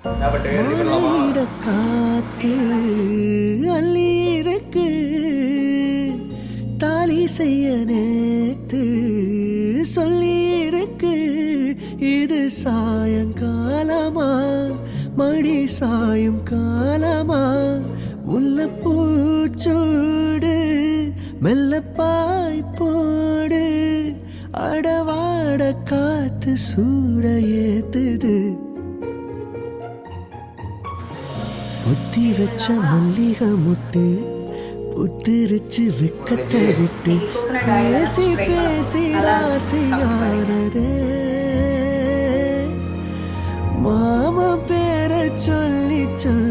மாலையிட காத்து அள்ளி இருக்கு தாலி செய்ய நேத்து சொல்லி இருக்கு இது சாயங்காலமா மடி சாயும் காலமா உள்ள பூச்சோடு மெல்ல பாய் போடு அடவாட காத்து சூட ஏத்துது புத்தி வச்ச மல்லிகை முட்டு புத்திரிச்சு வெக்கத்தை விட்டு பேசி பேசி ராசியானதே மாமா பேரை சொல்லி சொல்லி